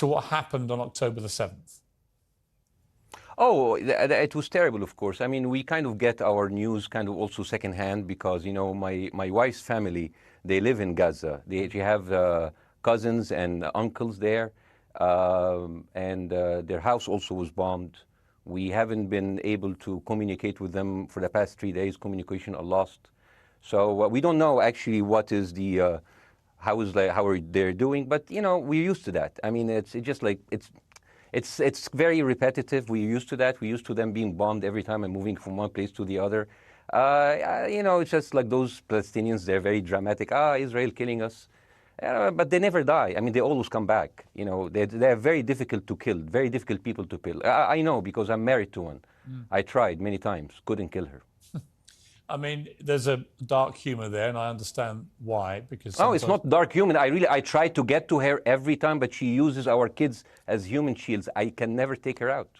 to what happened on October the 7th? Oh, it was terrible, of course. I mean, we kind of get our news kind of also secondhand because, you know, my wife's family, they live in Gaza. They have cousins and uncles there, and their house also was bombed. We haven't been able to communicate with them for the past 3 days. Communication are lost. So we don't know actually what is the, how are they doing, but, you know, we're used to that. I mean, it's just like, it's very repetitive. We're used to that. We're used to them being bombed every time and moving from one place to the other. You know, it's just like those Palestinians, they're very dramatic. Israel killing us. But they never die. I mean, they always come back. You know, they're very difficult to kill, very difficult people to kill. I know because I'm married to one. I tried many times, couldn't kill her. I mean, there's a dark humor there, and I understand why, because Oh, it's not dark humor. I try to get to her every time, but she uses our kids as human shields. I can never take her out.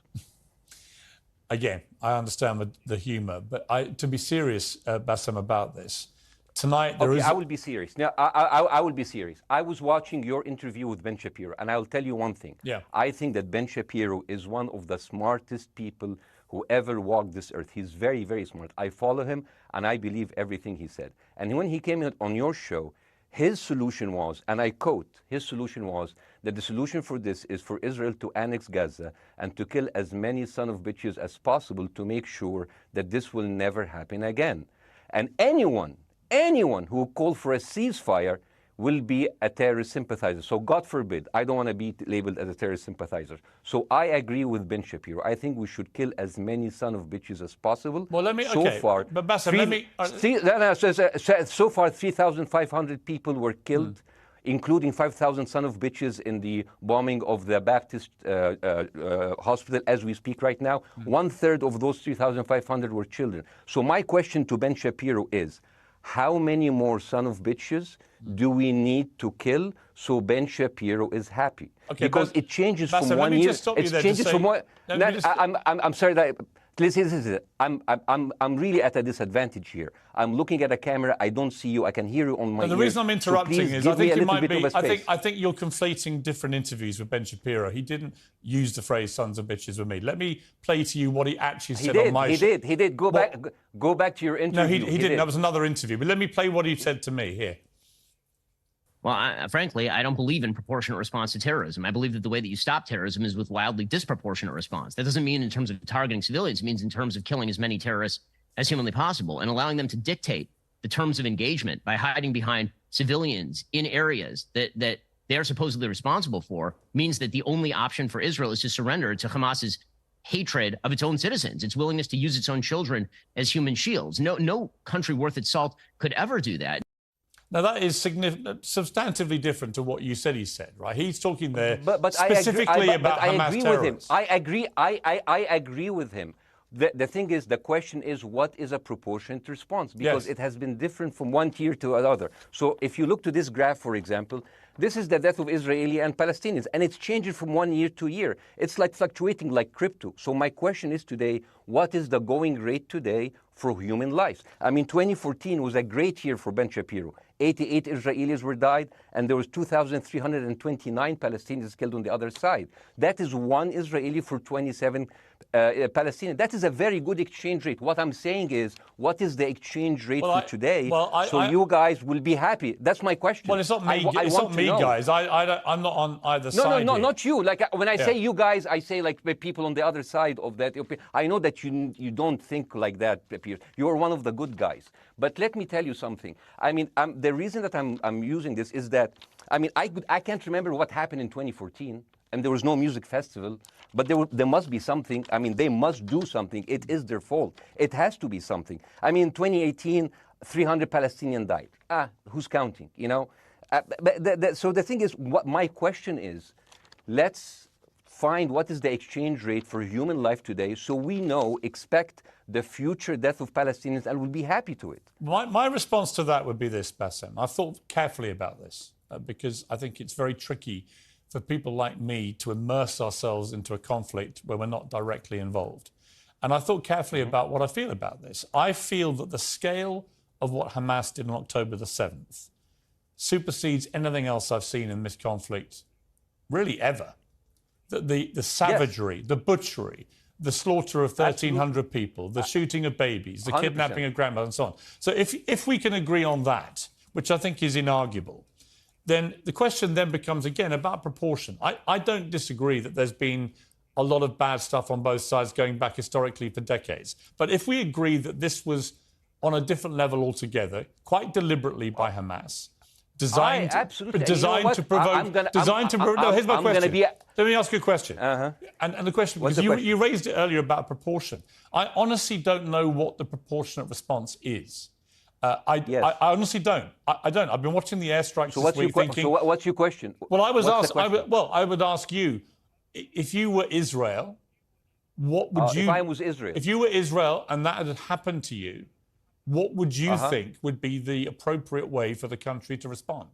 Again, I understand the humor, but to be serious, Bassem, about this, tonight there is... I will be serious. Now, I will be serious. I was watching your interview with Ben Shapiro, and I'll tell you one thing. Yeah. I think that Ben Shapiro is one of the smartest people who ever walked this earth. He's very, very smart. I follow him, and I believe everything he said. And when he came on your show, his solution was, and I quote, his solution was that the solution for this is for Israel to annex Gaza and to kill as many son of bitches as possible to make sure that this will never happen again. And anyone who called for a ceasefire will be a terrorist sympathizer. So God forbid, I don't want to be labeled as a terrorist sympathizer. So I agree with Ben Shapiro. I think we should kill as many son of bitches as possible. Well, let me, so okay, far, but Bassem, let me... so far, 3,500 people were killed, including 5,000 son of bitches in the bombing of the Baptist hospital as we speak right now. 1/3 of those 3,500 were children. So my question to Ben Shapiro is, how many more son of bitches do we need to kill so Ben Shapiro is happy? Okay, because it changes Bassem, from one year. It changes from one. I'm sorry that. Listen, I'm really at a disadvantage here. I'm looking at a camera. I don't see you. I can hear you on my ears. The reason I'm interrupting so is I think you might be. I I think you're conflating different interviews with Ben Shapiro. He didn't use the phrase "sons of bitches" with me. Let me play to you what he actually said on my show. He did. Go back to your interview. No, he didn't. That was another interview. But let me play what he said to me here. Well, frankly, I don't believe in proportionate response to terrorism. I believe that the way that you stop terrorism is with wildly disproportionate response. That doesn't mean in terms of targeting civilians. It means in terms of killing as many terrorists as humanly possible and allowing them to dictate the terms of engagement by hiding behind civilians in areas that they're supposedly responsible for means that the only option for Israel is to surrender to Hamas's hatred of its own citizens, its willingness to use its own children as human shields. No country worth its salt could ever do that. Now, that is substantively different to what you said he said, right? He's talking there but specifically about Hamas terrorists. I agree with him. The thing is, the question is, what is a proportionate response? Because it has been different from one tier to another. So if you look to this graph, for example, this is the death of Israeli and Palestinians, and it's changing from one year to year. It's like fluctuating like crypto. So my question is today, what is the going rate today for human lives? I mean, 2014 was a great year for Ben Shapiro. 88 Israelis were died, and there was 2,329 Palestinians killed on the other side. That is one Israeli for 27 Palestinians. That is a very good exchange rate. What I'm saying is, what is the exchange rate for today? So you guys will be happy. That's my question. Well, it's not me. It's not me, guys. I'm not on either side. No, not you. Like when I say you guys, I say like people on the other side of that. I know that you don't think like that, Piers. You're one of the good guys. But let me tell you something. I mean, the reason that I'm using this is that, I mean, I can't remember what happened in 2014, and there was no music festival, but there must be something. I mean, they must do something. It is their fault. It has to be something. I mean, 2018, 300 Palestinians died. Who's counting, you know? So the thing is, what my question is, let's find what is the exchange rate for human life today so we know, expect the future death of Palestinians and will be happy to it. My response to that would be this, Bassem. I've thought carefully about this because I think it's very tricky for people like me to immerse ourselves into a conflict where we're not directly involved. And I thought carefully about what I feel about this. I feel that the scale of what Hamas did on October the 7th supersedes anything else I've seen in this conflict, really ever. the savagery, the butchery, the slaughter of 1,300 people, the shooting of babies, the 100%. kidnapping of grandmothers, and so on. So if we can agree on that, which I think is inarguable, then the question then becomes, again, about proportion. I don't disagree that there's been a lot of bad stuff on both sides going back historically for decades. But if we agree that this was on a different level altogether, quite deliberately by Hamas, designed to provoke, no, here's my question. Let me ask you a question. And the question, because you raised it earlier about proportion. I honestly don't know what the proportionate response is. I honestly don't. I don't. I've been watching the airstrikes this week thinking... So what's your question? Well, I would ask you, if you were Israel, what would you... If I was Israel. If you were Israel and that had happened to you, what would you think would be the appropriate way for the country to respond?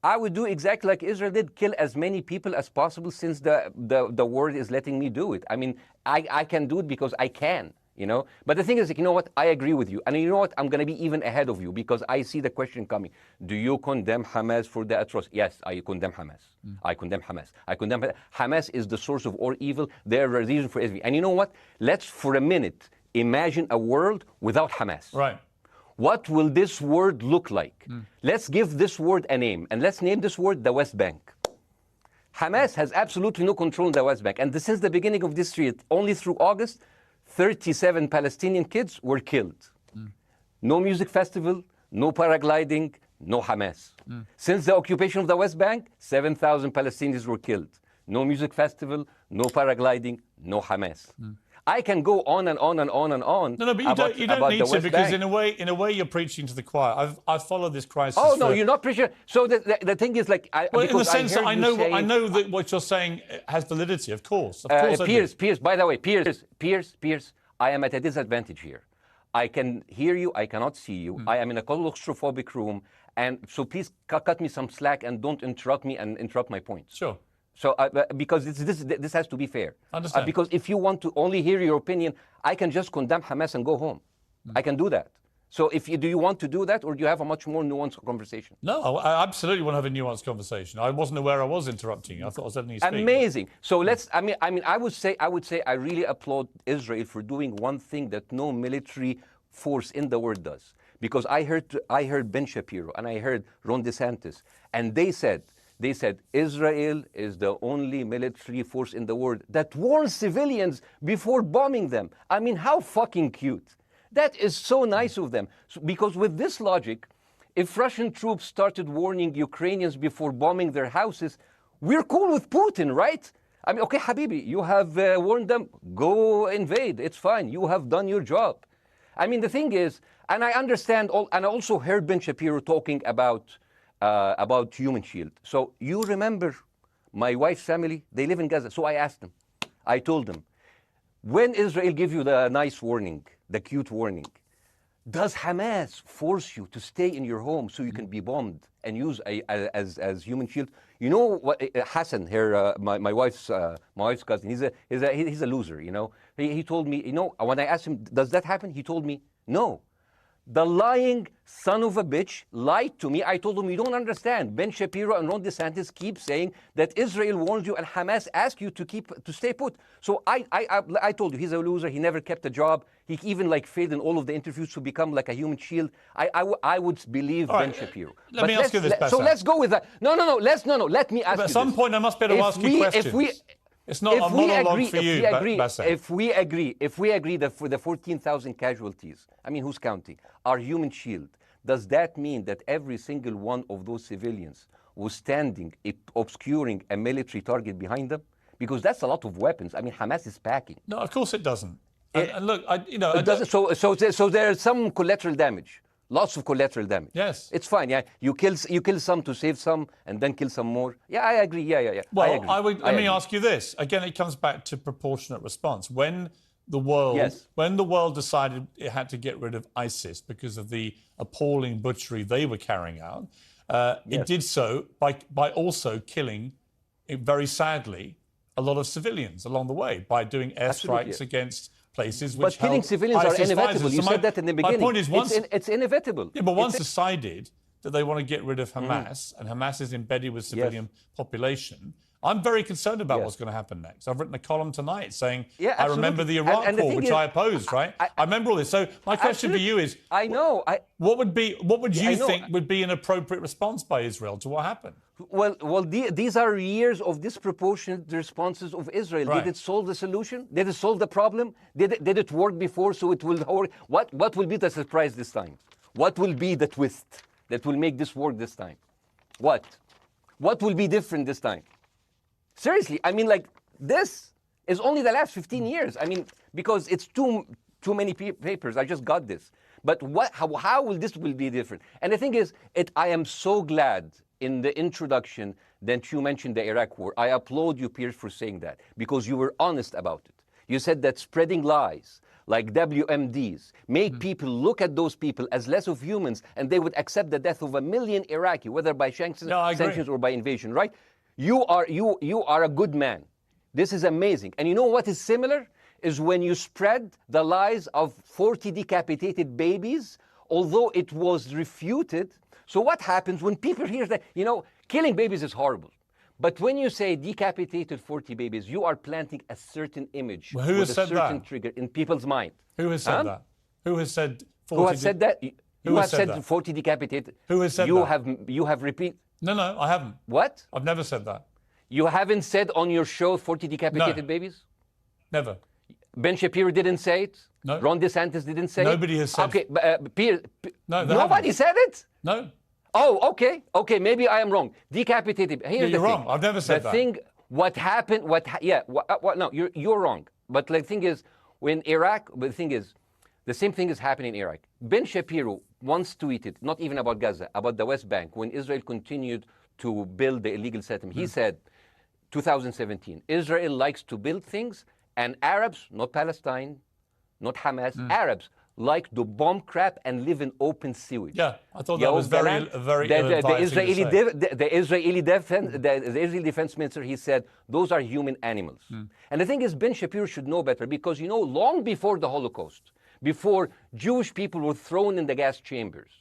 I would do exactly like Israel did, kill as many people as possible, since the world is letting me do it. I mean, I can do it because I can, you know. But the thing is, you know what? I agree with you. And you know what? I'm going to be even ahead of you, because I see the question coming. Do you condemn Hamas for the atrocity? Yes, I condemn Hamas. I condemn Hamas. I condemn Hamas is the source of all evil. They're a reason for everything. And you know what? Let's, for a minute, imagine a world without Hamas. Right. What will this world look like? Let's give this word a name, and let's name this word the West Bank. Hamas has absolutely no control in the West Bank, and since the beginning of this year, only through August, 37 Palestinian kids were killed. No music festival, no paragliding, no Hamas. Since the occupation of the West Bank, 7,000 Palestinians were killed. No music festival, no paragliding, no Hamas. I can go on and on and on and on. No, but you don't need to, because in a way you're preaching to the choir. I've followed this crisis. Oh no, you're not preaching. So the thing is, like, well, in the sense that I know that what you're saying has validity. Of course, Piers. By the way, Piers. I am at a disadvantage here. I can hear you. I cannot see you. I am in a claustrophobic room, and so please cut me some slack and don't interrupt me and interrupt my points. Sure. So, because this has to be fair. Understand. Because if you want to only hear your opinion, I can just condemn Hamas and go home. I can do that. So, do you want to do that, or do you have a much more nuanced conversation? No, I absolutely want to have a nuanced conversation. I wasn't aware I was interrupting you. I thought I was letting you speak. Amazing. So let's. I mean, I would say I really applaud Israel for doing one thing that no military force in the world does. Because I heard Ben Shapiro and I heard Ron DeSantis, and they said Israel is the only military force in the world that warns civilians before bombing them. I mean, how fucking cute. That is so nice of them. Because with this logic, if Russian troops started warning Ukrainians before bombing their houses, we're cool with Putin, right? I mean, okay, Habibi, you have warned them, go invade. It's fine. You have done your job. I mean, the thing is, and I understand, and I also heard Ben Shapiro talking about Human Shield. So you remember my wife's family, they live in Gaza. So I asked them, I told them, when Israel give you the nice warning, the cute warning, does Hamas force you to stay in your home so you can be bombed and use as Human Shield? You know what, Hassan here, my wife's cousin, he's a loser, you know. He told me, you know, when I asked him, does that happen? He told me, no. The lying son of a bitch lied to me. I told him, you don't understand. Ben Shapiro and Ron DeSantis keep saying that Israel warned you and Hamas asked you to stay put. So I told you, he's a loser. He never kept a job. He even failed in all of the interviews to become like a Human Shield. I would believe Ben Shapiro. Let me ask you this, So let's go with that. No. Let me ask you this. At some point, I must be able to ask you questions. It's not a monologue for you, Bassem. If we agree that for the 14,000 casualties, I mean, who's counting, are Human Shield, does that mean that every single one of those civilians was standing, obscuring a military target behind them? Because that's a lot of weapons. I mean, Hamas is packing. No, of course it doesn't. And look, it doesn't. So there's some collateral damage. Lots of collateral damage. Yes. It's fine, yeah. You kill some to save some and then kill some more. Yeah, I agree. Yeah. Well, let me ask you this. Again, it comes back to proportionate response. When the world decided it had to get rid of ISIS because of the appalling butchery they were carrying out, it did so by also killing, very sadly, a lot of civilians along the way by doing airstrikes against places which But killing civilians are inevitable. You said that in the beginning. My point is, it's inevitable. Yeah, but once decided that they want to get rid of Hamas, and Hamas is embedded with civilian population, I'm very concerned about Yeah. what's going to happen next. I've written a column tonight saying, Yeah, I remember the absolutely. Iraq And the War, thing which is, I opposed, right? I remember all this. So my question for you is, I know. what would Yeah, I you know. think would be an appropriate response by Israel to what happened? Well, these are years of disproportionate responses of Israel. Right. Did it solve the solution? Did it solve the problem? Did it work before, so it will work? What will be the surprise this time? What will be the twist that will make this work this time? What? What will be different this time? Seriously, I mean, like, this is only the last 15 years. I mean, because it's too many papers. I just got this. But how will this be different? And the thing is, I am so glad in the introduction that you mentioned the Iraq War. I applaud you, Piers, for saying that, because you were honest about it. You said that spreading lies like WMDs made people look at those people as less of humans, and they would accept the death of 1 million Iraqi, whether by sanctions or by invasion, right? You are a good man. This is amazing. And you know what is similar? Is when you spread the lies of 40 decapitated babies, although it was refuted. So what happens when people hear that, killing babies is horrible. But when you say decapitated 40 babies, you are planting a certain image Well, who with has a said certain that? trigger in people's mind. Who has said that? Who has said 40? Who has said that? You has have said that? 40 decapitated. Who has said you that? You have repeated. No, I haven't. What? I've never said that. You haven't said on your show 40 decapitated No. babies? Never. Ben Shapiro didn't say it? No. Ron DeSantis didn't say Nobody it? has said- Okay, Pierre, No, they nobody haven't. said it? No. Oh, okay, maybe I am wrong. Decapitated. Here's you're the thing. wrong. I've never said the that. thing, what happened, no, you're wrong. But the thing is, the same thing is happening in Iraq. Ben Shapiro once tweeted, not even about Gaza, about the West Bank, when Israel continued to build the illegal settlement. He said, 2017, Israel likes to build things, and Arabs, not Palestine, not Hamas, Arabs like to bomb crap and live in open sewage. Yeah, I thought that was very ill-advised thing to say. The Israeli defense minister, he said, those are human animals. And the thing is, Ben Shapiro should know better, because, long before the Holocaust, before Jewish people were thrown in the gas chambers,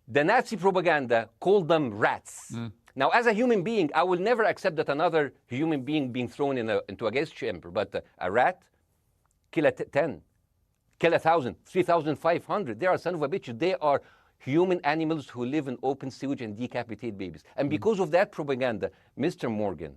the Nazi propaganda called them rats. Now, as a human being, I will never accept that another human being being thrown into a gas chamber, but a rat, kill 10. Kill 1,000, 3,500. They are son of a bitch. They are human animals who live in open sewage and decapitate babies. And because of that propaganda, Mr. Morgan,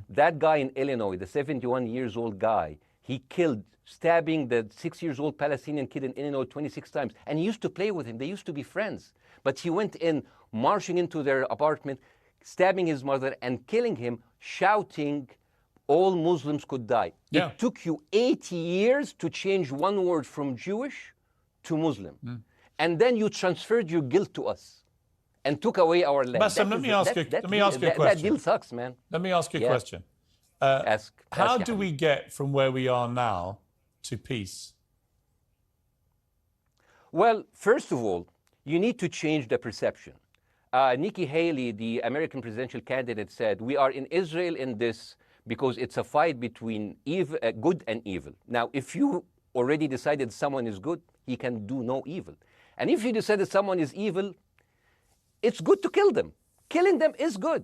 that guy in Illinois, the 71-years-old guy, he killed, stabbing the 6-year-old Palestinian kid in Illinois 26 times. And he used to play with him. They used to be friends. But he went in, marching into their apartment, stabbing his mother and killing him, shouting, all Muslims could die. Yeah. It took you 80 years to change one word from Jewish to Muslim. And then you transferred your guilt to us and took away our land. Bassem, let me ask you a question. That deal sucks, man. Let me ask you a Yeah. question. How do we get from where we are now to peace? Well, first of all, you need to change the perception. Nikki Haley, the American presidential candidate, said, we are in Israel in this because it's a fight between good and evil. Now, if you already decided someone is good, he can do no evil. And if you decided someone is evil, it's good to kill them. Killing them is good.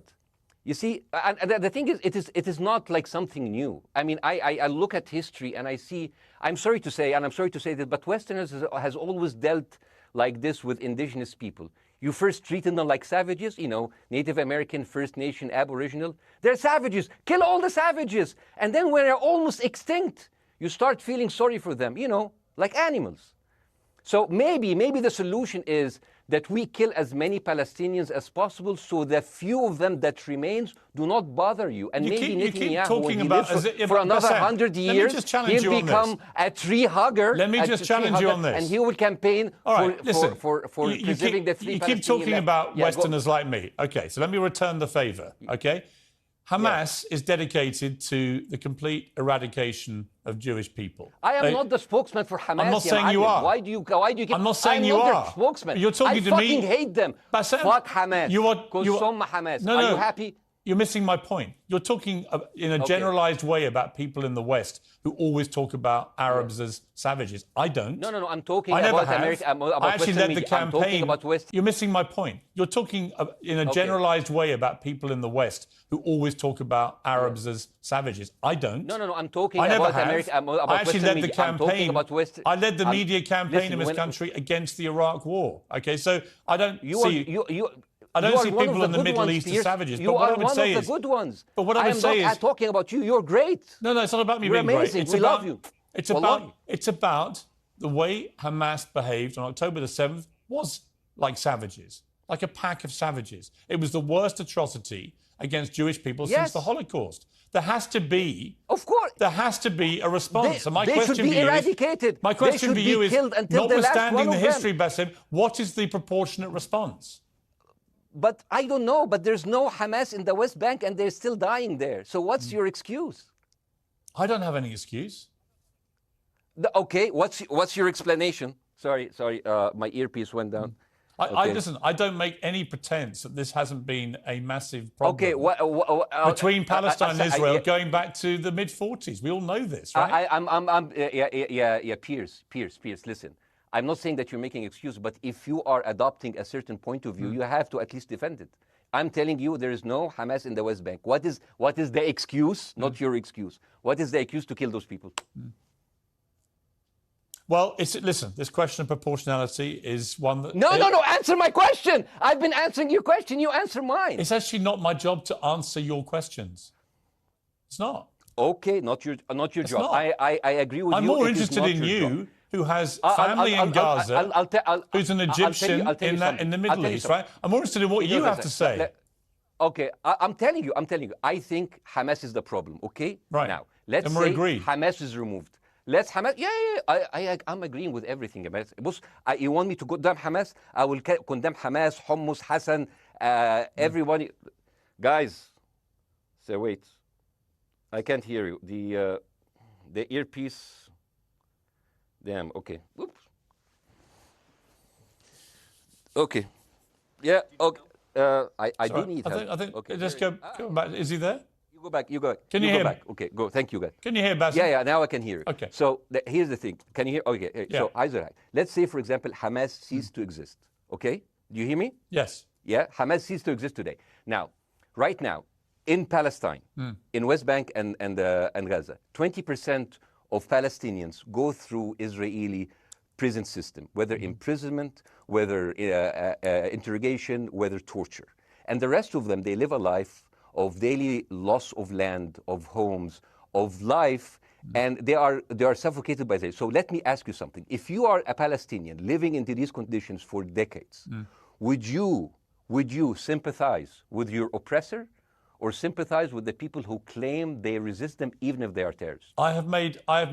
You see, and the thing is, it is not like something new. I mean, I look at history and I see, I'm sorry to say that, but Westerners has always dealt like this with indigenous people. You first treated them like savages, Native American, First Nation, Aboriginal. They're savages. Kill all the savages. And then when they're almost extinct, you start feeling sorry for them, like animals. So maybe the solution is that we kill as many Palestinians as possible, so the few of them that remains do not bother you. And maybe Netanyahu, when he lives for another 100 years, he'll become a tree hugger. Let me just challenge you on this. And he will campaign for preserving the three Palestinian. You keep talking about Westerners like me. Okay, so let me return the favor, okay? Hamas is dedicated to the complete eradication of Jewish people. I am not the spokesman for Hamas. I'm not saying you are. Why do you keep... I'm not saying you are. are. I'm not their spokesman. You're talking to me. I fucking hate them. Bassem, Fuck Hamas. Hamas. No. Are you happy? You're missing my point. You're talking in a generalized way about people in the West who always talk about Arabs as savages. I don't. No, no, no. I'm talking I never about have. America. About I actually Western led the media. campaign. I'm talking about West. You're missing my point. You're talking in a generalized way about people in the West who always talk about Arabs as savages. I don't. No, no, no. I'm talking I never about have. America. About I actually Western led the media. I'm talking campaign. about West. I led the media campaign in this when- country against the Iraq War. Okay, so I don't You see. I don't you are see one of people in the good Middle ones, East as Piers. savages. You But what are I would one say of is, the good ones. but what I would say am is, not talking about you. You're great. no, it's not about me You're being amazing. great. It's We about, love you. It's Wallahi. about the way Hamas behaved on October the 7th was like savages, like a pack of savages. It was the worst atrocity against Jewish people since Yes. the Holocaust. There has to be, Of course. there has to be a response. They- and my they question should be for you eradicated. is, my They question should for be you is, killed until the last notwithstanding one the of history, Bassem, what is the proportionate response? But I don't know. But there's no Hamas in the West Bank, and they're still dying there. So what's your excuse? I don't have any excuse. Okay. What's your explanation? Sorry. My earpiece went down. Listen, I don't make any pretense that this hasn't been a massive problem. Okay. Between Palestine and I- Israel I- going back to the mid-40s. We all know this, right? Piers, listen. I'm not saying that you're making excuses, but if you are adopting a certain point of view, you have to at least defend it. I'm telling you, there is no Hamas in the West Bank. What is the excuse? Not your excuse. What is the excuse to kill those people? Well, listen, this question of proportionality is one that... No. Answer my question. I've been answering your question. You answer mine. It's actually not my job to answer your questions. It's not. Okay, not your job. not. I agree with you. I'm more It is interested not in your you, job. who has family in Gaza, who's an I'll tell Egyptian you in the something. Middle East, right? I'm more interested in what you have to say. Okay, I'm telling you. I think Hamas is the problem. Okay, Right. Now let's Then we're say agreed. Hamas is removed. Let's Hamas. Yeah. I'm agreeing with everything. You want me to condemn Hamas? I will condemn Hamas, Hummus, Hassan, everybody. Guys, so wait. I can't hear you. The earpiece. Damn. Okay. Oops. Okay. Yeah. Okay. I do need help. I think Okay. just go back. Is he there? You go back. Can you go hear me? back. Okay. Go. Thank you, guys. Can you hear Bassem? Yeah. Now I can hear you. Okay. So here's the thing. Can you hear? Okay. Yeah. So Isaac, let's say, for example, Hamas ceased to exist. Okay. Do you hear me? Yes. Yeah. Hamas ceased to exist today. Now, right now, in Palestine, in West Bank and Gaza, 20% of Palestinians go through Israeli prison system, whether imprisonment, whether interrogation, whether torture. And the rest of them, they live a life of daily loss of land, of homes, of life, and they are suffocated by this. So let me ask you something. If you are a Palestinian living into these conditions for decades, would you sympathize with your oppressor, or sympathize with the people who claim they resist them even if they are terrorists? I have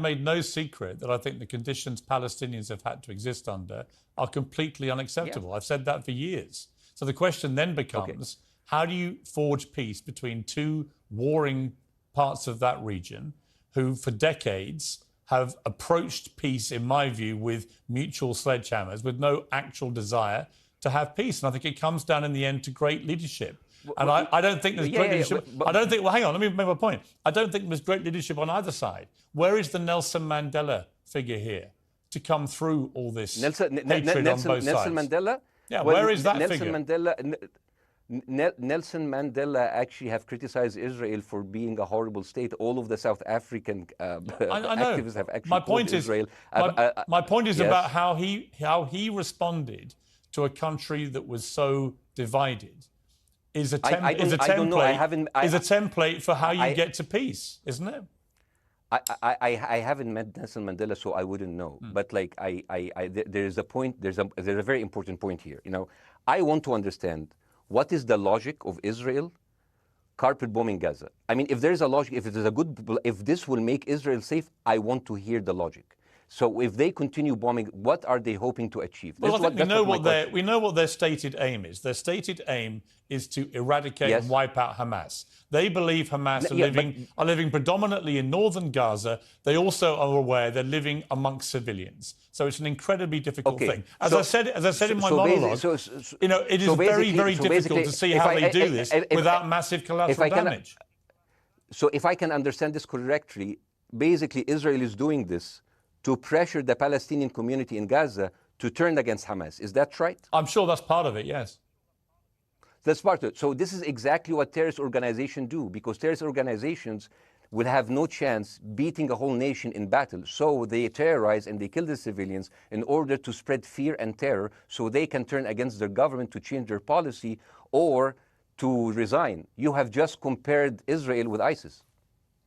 made no secret that I think the conditions Palestinians have had to exist under are completely unacceptable. Yeah. I've said that for years. So the question then becomes, how do you forge peace between two warring parts of that region who for decades have approached peace, in my view, with mutual sledgehammers, with no actual desire to have peace? And I think it comes down in the end to great leadership. And I don't think there's great leadership. I don't think, well, hang on, let me make my point. I don't think there's great leadership on either side. Where is the Nelson Mandela figure here to come through all this hatred on both sides? Nelson Mandela? Yeah, where is that Nelson figure? Nelson Mandela actually have criticized Israel for being a horrible state. All of the South African I know. activists have actually called Israel. My point is yes. about how he responded to a country that was so divided. Is a template for how you get to peace, isn't it? I haven't met Nelson Mandela, so I wouldn't know. But like there's a point. There's a very important point here. You know, I want to understand what is the logic of Israel carpet bombing Gaza. I mean, if there's a logic, if this will make Israel safe, I want to hear the logic. So if they continue bombing, what are they hoping to achieve? Well, I think That's we know what their stated aim is. Their stated aim is to eradicate and wipe out Hamas. They believe Hamas are living predominantly in northern Gaza. They also are aware they're living amongst civilians. So it's an incredibly difficult thing. As I said in my monologue, it is very difficult to see how they do this without massive collateral damage. So if I can understand this correctly, basically Israel is doing this to pressure the Palestinian community in Gaza to turn against Hamas. Is that right? I'm sure that's part of it, yes. That's part of it. So this is exactly what terrorist organizations do, because terrorist organizations will have no chance beating a whole nation in battle. So they terrorize and they kill the civilians in order to spread fear and terror so they can turn against their government to change their policy or to resign. You have just compared Israel with ISIS.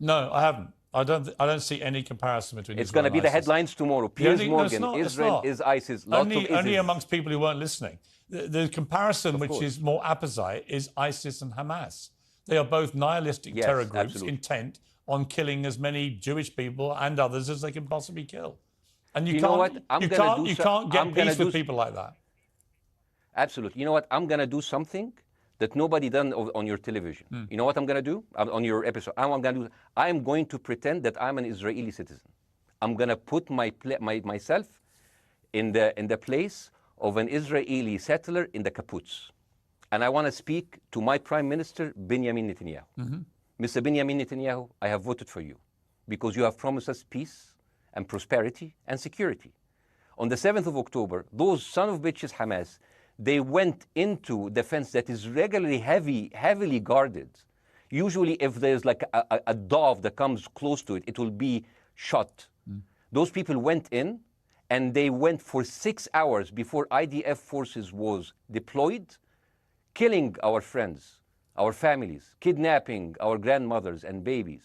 No, I haven't. I don't see any comparison between It's going to be the headlines tomorrow. Piers Morgan, Israel is ISIS. Only amongst people who weren't listening. The comparison, which is more apposite, is ISIS and Hamas. They are both nihilistic terror groups intent on killing as many Jewish people and others as they can possibly kill. And you can't get peace with people like that. Absolutely. You know what? I'm going to do something that nobody done on your television. You know what I'm going to do on your episode? I'm going to pretend that I'm an Israeli citizen. I'm going to put myself in the place of an Israeli settler in the kibbutz. And I want to speak to my Prime Minister, Benjamin Netanyahu. Mr. Benjamin Netanyahu, I have voted for you because you have promised us peace and prosperity and security. On the 7th of October, those son of bitches, Hamas, they went into the fence that is regularly heavily guarded. Usually if there's like a dove that comes close to it, it will be shot. Those people went in and they went for 6 hours before IDF forces was deployed, killing our friends, our families, kidnapping our grandmothers and babies,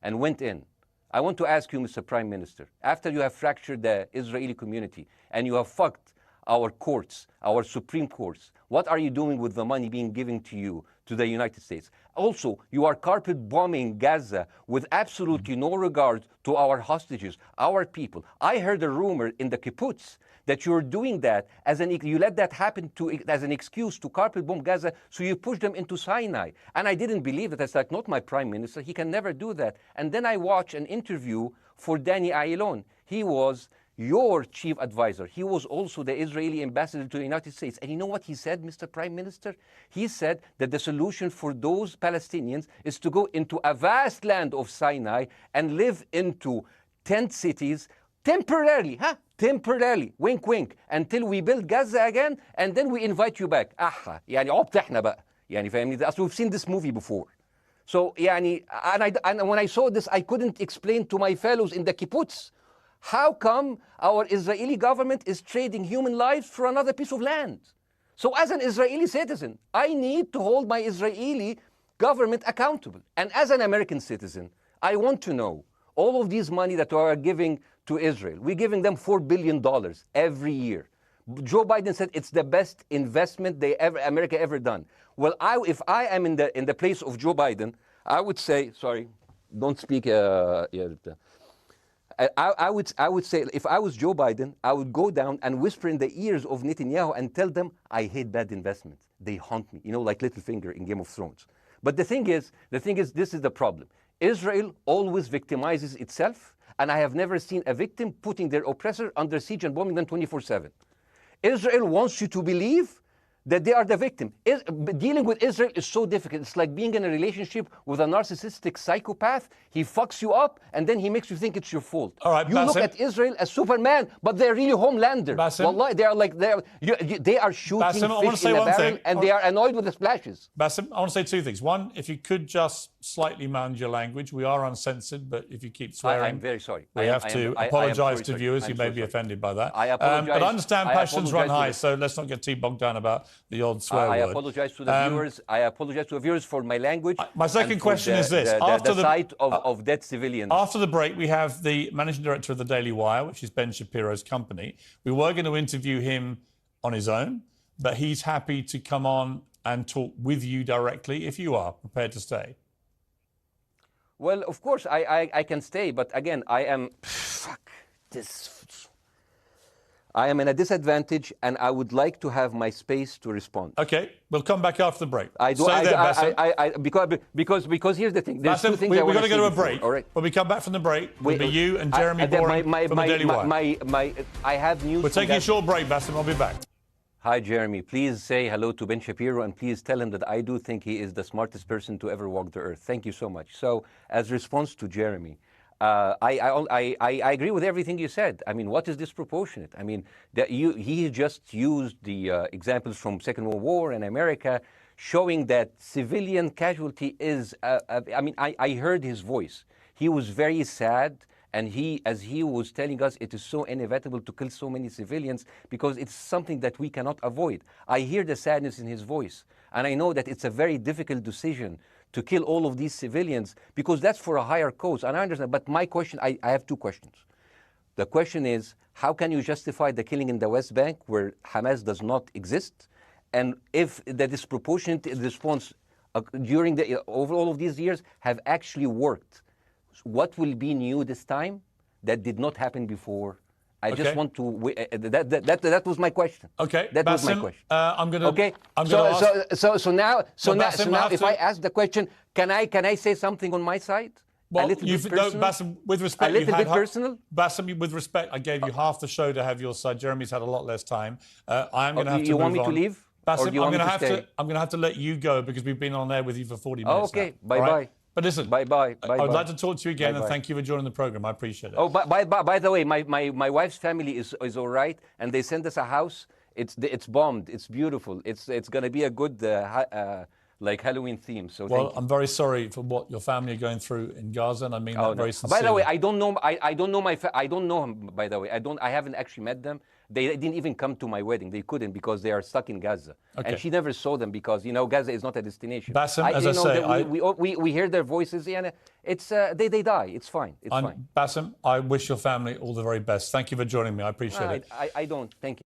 and went in. I want to ask you, Mr. Prime Minister, after you have fractured the Israeli community and you have fucked our courts, our Supreme Courts, what are you doing with the money being given to you, to the United States? Also, you are carpet bombing Gaza with absolutely no regard to our hostages, our people. I heard a rumor in the kibbutz that you're doing that you let that happen as an excuse to carpet bomb Gaza, so you push them into Sinai. And I didn't believe that. It's like, not my prime minister, he can never do that. And then I watched an interview for Danny Ayalon. He was your chief advisor. He was also the Israeli ambassador to the United States. And you know what he said, Mr. Prime Minister? He said that the solution for those Palestinians is to go into a vast land of Sinai and live into tent cities temporarily, temporarily, wink wink, until we build Gaza again, and then we invite you back. يعني عبط احنا بقى. يعني فاهمني؟ We've seen this movie before. So يعني, and when I saw this, I couldn't explain to my fellows in the kibbutz, how come our Israeli government is trading human lives for another piece of land? So as an Israeli citizen, I need to hold my Israeli government accountable. And as an American citizen, I want to know all of these money that we are giving to Israel. We're giving them $4 billion every year. Joe Biden said it's the best investment America ever done. Well, if I am in the place of Joe Biden, I would say, sorry, don't speak. I would say, if I was Joe Biden, I would go down and whisper in the ears of Netanyahu and tell them, I hate bad investments. They haunt me, like Littlefinger in Game of Thrones. But the thing is, this is the problem. Israel always victimizes itself, and I have never seen a victim putting their oppressor under siege and bombing them 24/7. Israel wants you to believe that they are the victim. Dealing with Israel is so difficult. It's like being in a relationship with a narcissistic psychopath. He fucks you up, and then he makes you think it's your fault. All right, you look at Israel as Superman, but they're really Homelander. Wallahi, they are shooting fish in a barrel, and they are annoyed with the splashes. Bassem, I want to say two things. One, if you could just slightly mind your language. We are uncensored, but if you keep swearing... I'm very sorry. We have to apologise to viewers who may be offended by that. I apologize. But I understand passions run high, so let's not get too bogged down about the odd swear word. I apologise to the viewers. I apologise to the viewers for my language. My second question is this. After the sight of dead civilians. After the break, we have the managing director of the Daily Wire, which is Ben Shapiro's company. We were going to interview him on his own, but he's happy to come on and talk with you directly if you are prepared to stay. Well, of course, I can stay, but again, I am... Fuck. I am in a disadvantage, and I would like to have my space to respond. Okay, we'll come back after the break. I do. Stay there, Bassem. Because here's the thing. There's two Bassem, things we've I want got to go to a before, break. all right? When we come back from the break, it'll be you and Jeremy Boring from the Daily Wire. I have news. We're taking a short break, Bassem. I'll be back. Hi, Jeremy. Please say hello to Ben Shapiro, and please tell him that I do think he is the smartest person to ever walk the earth. Thank you so much. So, as response to Jeremy, I agree with everything you said. I mean, what is disproportionate? I mean, he just used the examples from Second World War and America, showing that civilian casualty is. I mean, I heard his voice. He was very sad, and as he was telling us, it is so inevitable to kill so many civilians because it's something that we cannot avoid. I hear the sadness in his voice, and I know that it's a very difficult decision to kill all of these civilians because that's for a higher cause. And I understand, but my question, I have two questions. The question is, how can you justify the killing in the West Bank where Hamas does not exist? And if the disproportionate response during over all of these years have actually worked, what will be new this time that did not happen before? I just want to. That was my question. Okay, that was my question. I'm gonna. Okay. So now, if I ask the question, can I say something on my side? Well, a little bit personal? Bassem, with respect, a little bit personal. Bassem, with respect, I gave you half the show to have your side. Jeremy's had a lot less time. I'm going to have to. You move want me on. to leave? Bassem, or do you want me to stay? I'm going to have to let you go because we've been on air with you for 40 minutes. Okay. Now. Bye bye. Right? But listen, bye. I would like to talk to you again, Bye-bye. and thank you for joining the program. I appreciate it. Oh, by the way, my wife's family is all right, and they sent us a house. It's bombed. It's beautiful. It's going to be a good like Halloween theme. So well, I'm very sorry for what your family are going through in Gaza, and I mean that very sincerely. By the way, I don't know. I don't know I don't know him. By the way, I haven't actually met them. They didn't even come to my wedding. They couldn't because they are stuck in Gaza. Okay. And she never saw them because Gaza is not a destination. Bassem, as I say, we hear their voices, and it's they die. It's fine. It's fine. Bassem, I wish your family all the very best. Thank you for joining me. I appreciate it. I don't. Thank you.